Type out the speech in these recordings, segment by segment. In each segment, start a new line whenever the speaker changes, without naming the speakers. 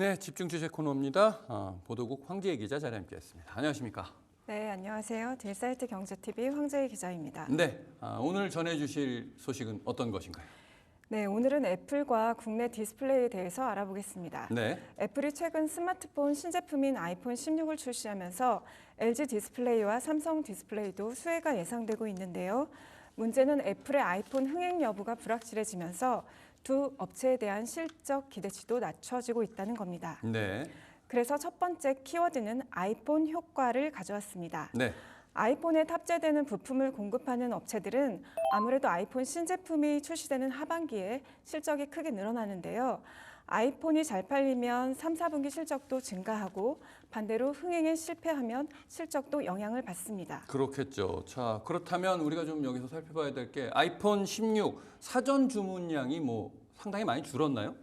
네, 집중 주제 코너입니다. 보도국 황지혜 기자 자리에 함께했습니다. 안녕하십니까?
네, 안녕하세요. 딜사이트 경제TV 황재희 기자입니다.
네, 오늘 전해주실 소식은 어떤 것인가요?
네, 오늘은 애플과 국내 디스플레이에 대해서 알아보겠습니다.
네,
애플이 최근 스마트폰 신제품인 아이폰 16을 출시하면서 LG 디스플레이와 삼성 디스플레이도 수혜가 예상되고 있는데요. 문제는 애플의 아이폰 흥행 여부가 불확실해지면서 두 업체에 대한 실적 기대치도 낮춰지고 있다는 겁니다.
네,
그래서 첫 번째 키워드는 아이폰 효과를 가져왔습니다.
네,
아이폰에 탑재되는 부품을 공급하는 업체들은 아무래도 아이폰 신제품이 출시되는 하반기에 실적이 크게 늘어나는데요. 아이폰이 잘 팔리면 3, 4분기 실적도 증가하고 반대로 흥행에 실패하면 실적도 영향을 받습니다.
그렇겠죠. 자, 그렇다면 우리가 좀 여기서 살펴봐야 될 게 아이폰 16 사전 주문량이 상당히 많이 줄었나요?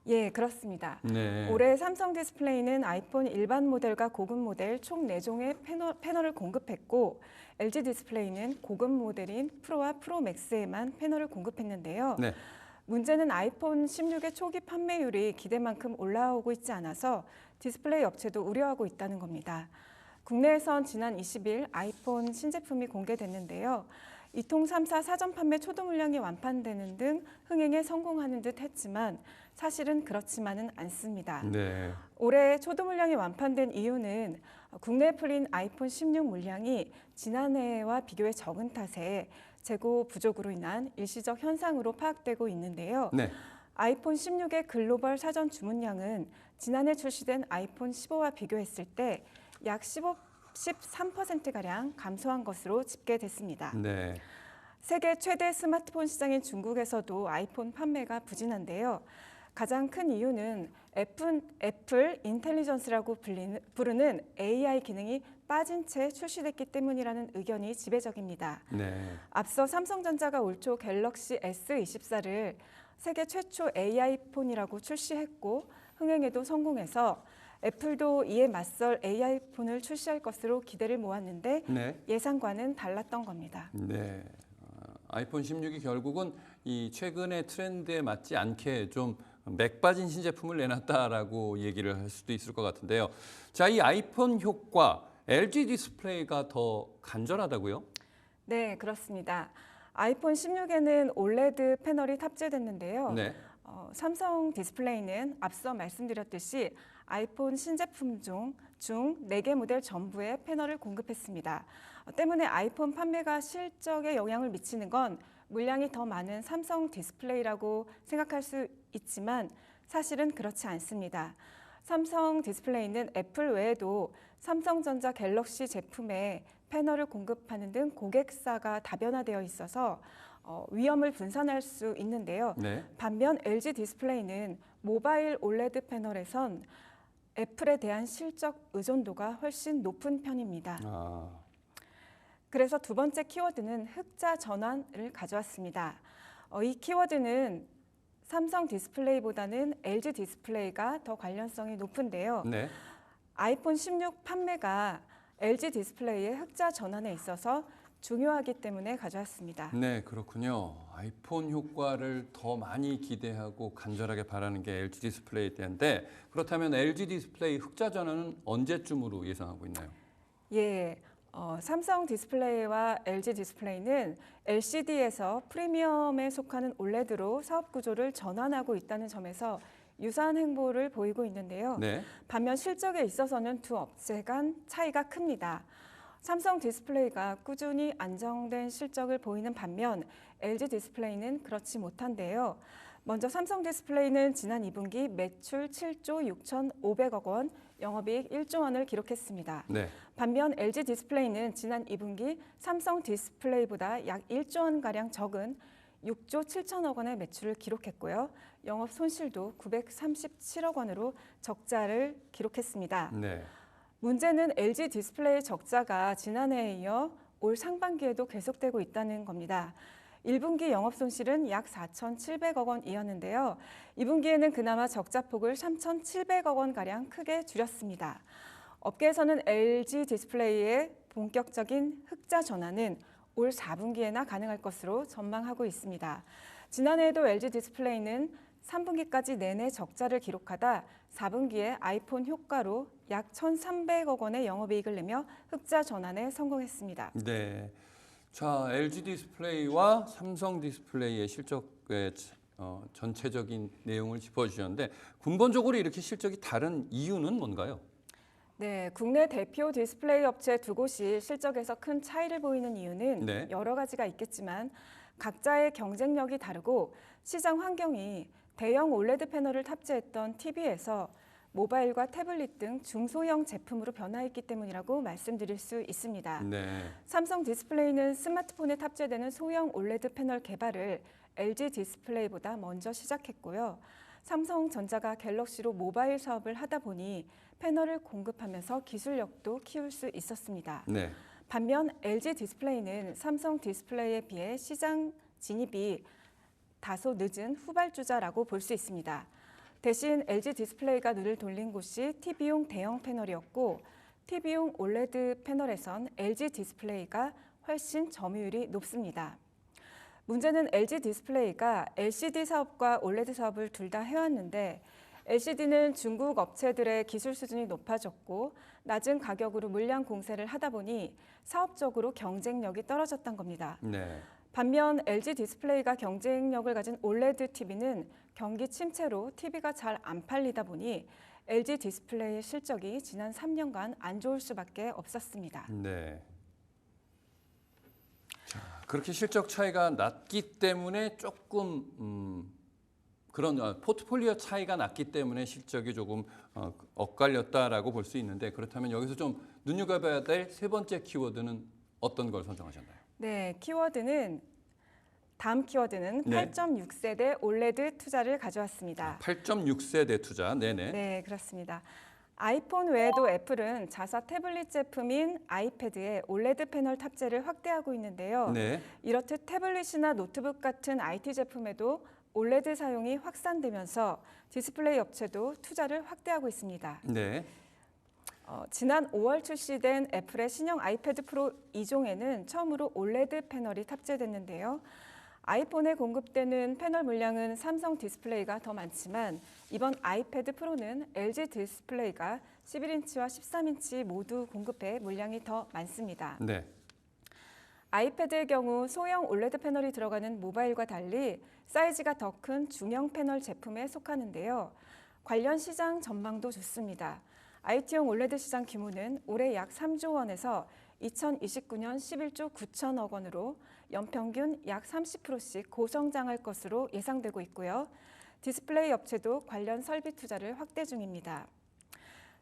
예, 그렇습니다.
네,
올해 삼성 디스플레이는 아이폰 일반 모델과 고급 모델 총 4종의 패널을 공급했고 LG 디스플레이는 고급 모델인 프로와 프로 맥스에만 패널을 공급했는데요.
네,
문제는 아이폰 16의 초기 판매율이 기대만큼 올라오고 있지 않아서 디스플레이 업체도 우려하고 있다는 겁니다. 국내에선 지난 20일 아이폰 신제품이 공개됐는데요. 이통 3사 사전 판매 초도 물량이 완판되는 등 흥행에 성공하는 듯 했지만 사실은 그렇지만은 않습니다.
네,
올해 초도 물량이 완판된 이유는 국내에 풀린 아이폰 16 물량이 지난해와 비교해 적은 탓에 재고 부족으로 인한 일시적 현상으로 파악되고 있는데요.
네,
아이폰 16의 글로벌 사전 주문량은 지난해 출시된 아이폰 15와 비교했을 때 약 13%가량 감소한 것으로 집계됐습니다.
네,
세계 최대 스마트폰 시장인 중국에서도 아이폰 판매가 부진한데요. 가장 큰 이유는 애플 인텔리전스라고 부르는 AI 기능이 빠진 채 출시됐기 때문이라는 의견이 지배적입니다.
네,
앞서 삼성전자가 올 초 갤럭시 S24를 세계 최초 AI 폰이라고 출시했고 흥행에도 성공해서 애플도 이에 맞설 AI 폰을 출시할 것으로 기대를 모았는데
네.
예상과는 달랐던 겁니다.
네. 아이폰 16이 결국은 이 최근의 트렌드에 맞지 않게 좀 맥 빠진 신제품을 내놨다라고 얘기를 할 수도 있을 것 같은데요. 자, 이 아이폰 효과 LG 디스플레이가 더 간절하다고요?
네, 그렇습니다. 아이폰 16에는 올레드 패널이 탑재됐는데요.
네.
삼성 디스플레이는 앞서 말씀드렸듯이 아이폰 신제품 중 4개 모델 전부에 패널을 공급했습니다. 때문에 아이폰 판매가 실적에 영향을 미치는 건 물량이 더 많은 삼성 디스플레이라고 생각할 수 있지만 사실은 그렇지 않습니다. 삼성 디스플레이는 애플 외에도 삼성전자 갤럭시 제품에 패널을 공급하는 등 고객사가 다변화되어 있어서 위험을 분산할 수 있는데요.
네.
반면 LG 디스플레이는 모바일 올레드 패널에선 애플에 대한 실적 의존도가 훨씬 높은 편입니다. 그래서 두 번째 키워드는 흑자 전환을 가져왔습니다. 이 키워드는 삼성 디스플레이보다는 LG 디스플레이가 더 관련성이 높은데요.
네.
아이폰 16 판매가 LG 디스플레이의 흑자 전환에 있어서 중요하기 때문에 가져왔습니다.
네, 그렇군요. 아이폰 효과를 더 많이 기대하고 간절하게 바라는 게 LG 디스플레이에 대한데 그렇다면 LG 디스플레이 흑자 전환은 언제쯤으로 예상하고 있나요?
예, 삼성 디스플레이와 LG 디스플레이는 LCD에서 프리미엄에 속하는 올레드로 사업 구조를 전환하고 있다는 점에서 유사한 행보를 보이고 있는데요.
네.
반면 실적에 있어서는 두 업체 간 차이가 큽니다. 삼성 디스플레이가 꾸준히 안정된 실적을 보이는 반면 LG 디스플레이는 그렇지 못한데요. 먼저 삼성 디스플레이는 지난 2분기 매출 7조 6,500억 원, 영업이익 1조 원을 기록했습니다.
네.
반면 LG 디스플레이는 지난 2분기 삼성 디스플레이보다 약 1조 원가량 적은 6조 7천억 원의 매출을 기록했고요. 영업 손실도 937억 원으로 적자를 기록했습니다.
네.
문제는 LG 디스플레이의 적자가 지난해에 이어 올 상반기에도 계속되고 있다는 겁니다. 1분기 영업 손실은 약 4,700억 원이었는데요. 2분기에는 그나마 적자폭을 3,700억 원가량 크게 줄였습니다. 업계에서는 LG 디스플레이의 본격적인 흑자 전환은 올 4분기에나 가능할 것으로 전망하고 있습니다. 지난해에도 LG 디스플레이는 3분기까지 내내 적자를 기록하다 4분기에 아이폰 효과로 약 1,300억 원의 영업이익을 내며 흑자 전환에 성공했습니다.
네. 자, LG 디스플레이와 삼성 디스플레이의 실적의 전체적인 내용을 짚어주셨는데 근본적으로 이렇게 실적이 다른 이유는 뭔가요?
네, 국내 대표 디스플레이 업체 두 곳이 실적에서 큰 차이를 보이는 이유는
네.
여러 가지가 있겠지만 각자의 경쟁력이 다르고 시장 환경이 대형 올레드 패널을 탑재했던 TV에서 모바일과 태블릿 등 중소형 제품으로 변화했기 때문이라고 말씀드릴 수 있습니다.
네.
삼성 디스플레이는 스마트폰에 탑재되는 소형 올레드 패널 개발을 LG 디스플레이보다 먼저 시작했고요. 삼성전자가 갤럭시로 모바일 사업을 하다 보니 패널을 공급하면서 기술력도 키울 수 있었습니다.
네.
반면 LG 디스플레이는 삼성 디스플레이에 비해 시장 진입이 다소 늦은 후발주자라고 볼 수 있습니다. 대신 LG 디스플레이가 눈을 돌린 곳이 TV용 대형 패널이었고 TV용 올레드 패널에선 LG 디스플레이가 훨씬 점유율이 높습니다. 문제는 LG 디스플레이가 LCD 사업과 올레드 사업을 둘 다 해왔는데 LCD는 중국 업체들의 기술 수준이 높아졌고 낮은 가격으로 물량 공세를 하다 보니 사업적으로 경쟁력이 떨어졌던 겁니다.
네.
반면 LG 디스플레이가 경쟁력을 가진 올레드 TV는 경기 침체로 TV가 잘 안 팔리다 보니 LG 디스플레이의 실적이 지난 3년간 안 좋을 수밖에 없었습니다.
네. 자, 그렇게 실적 차이가 났기 때문에 조금 그런 포트폴리오 차이가 났기 때문에 실적이 조금 엇갈렸다라고 볼 수 있는데 그렇다면 여기서 좀 눈여겨봐야 될 세 번째 키워드는 어떤 걸 선정하셨나요?
네, 다음 키워드는
네.
8.6세대 올레드 투자를 가져왔습니다.
8.6세대 투자. 네네.
네, 그렇습니다. 아이폰 외에도 애플은 자사 태블릿 제품인 아이패드에 올레드 패널 탑재를 확대하고 있는데요.
네.
이렇듯 태블릿이나 노트북 같은 IT 제품에도 올레드 사용이 확산되면서 디스플레이 업체도 투자를 확대하고 있습니다.
네.
지난 5월 출시된 애플의 신형 아이패드 프로 2종에는 처음으로 올레드 패널이 탑재됐는데요. 아이폰에 공급되는 패널 물량은 삼성 디스플레이가 더 많지만 이번 아이패드 프로는 LG 디스플레이가 11인치와 13인치 모두 공급해 물량이 더 많습니다.
네.
아이패드의 경우 소형 올레드 패널이 들어가는 모바일과 달리 사이즈가 더 큰 중형 패널 제품에 속하는데요. 관련 시장 전망도 좋습니다. IT용 올레드 시장 규모는 올해 약 3조 원에서 2029년 11조 9천억 원으로 연평균 약 30%씩 고성장할 것으로 예상되고 있고요. 디스플레이 업체도 관련 설비 투자를 확대 중입니다.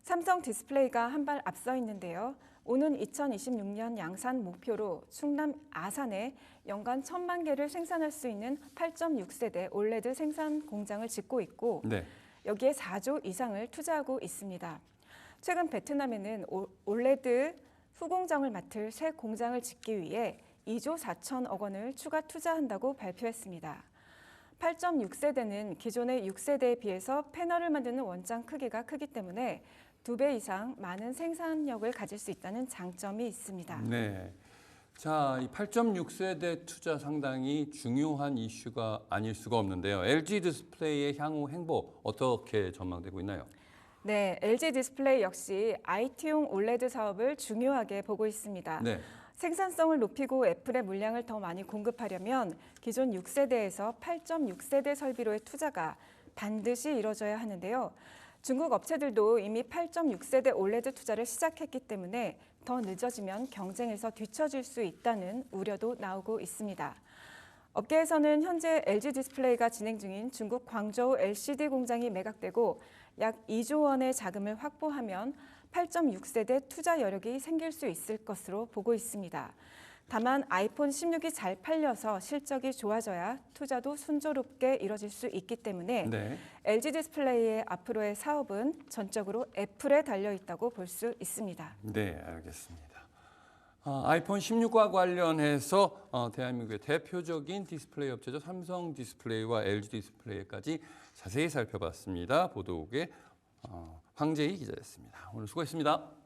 삼성 디스플레이가 한 발 앞서 있는데요. 오는 2026년 양산 목표로 충남 아산에 연간 1,000만 개를 생산할 수 있는 8.6세대 올레드 생산 공장을 짓고 있고
네.
여기에 4조 이상을 투자하고 있습니다. 최근 베트남에는 올레드 후공정을 맡을 새 공장을 짓기 위해 2조 4천억 원을 추가 투자한다고 발표했습니다. 8.6세대는 기존의 6세대에 비해서 패널을 만드는 원장 크기가 크기 때문에 2배 이상 많은 생산력을 가질 수 있다는 장점이 있습니다.
네. 자, 이 8.6세대 투자 상당히 중요한 이슈가 아닐 수가 없는데요. LG 디스플레이의 향후 행보 어떻게 전망되고 있나요?
네, LG 디스플레이 역시 IT용 올레드 사업을 중요하게 보고 있습니다.
네.
생산성을 높이고 애플의 물량을 더 많이 공급하려면 기존 6세대에서 8.6세대 설비로의 투자가 반드시 이뤄져야 하는데요. 중국 업체들도 이미 8.6세대 올레드 투자를 시작했기 때문에 더 늦어지면 경쟁에서 뒤처질 수 있다는 우려도 나오고 있습니다. 업계에서는 현재 LG 디스플레이가 진행 중인 중국 광저우 LCD 공장이 매각되고 약 2조 원의 자금을 확보하면 8.6세대 투자 여력이 생길 수 있을 것으로 보고 있습니다. 다만 아이폰 16이 잘 팔려서 실적이 좋아져야 투자도 순조롭게 이뤄질 수 있기 때문에
네.
LG 디스플레이의 앞으로의 사업은 전적으로 애플에 달려 있다고 볼 수 있습니다.
네, 알겠습니다. 아이폰 16과 관련해서 대한민국의 대표적인 디스플레이 업체죠. 삼성 디스플레이와 LG 디스플레이까지 자세히 살펴봤습니다. 보도국의 황재희 기자였습니다. 오늘 수고했습니다.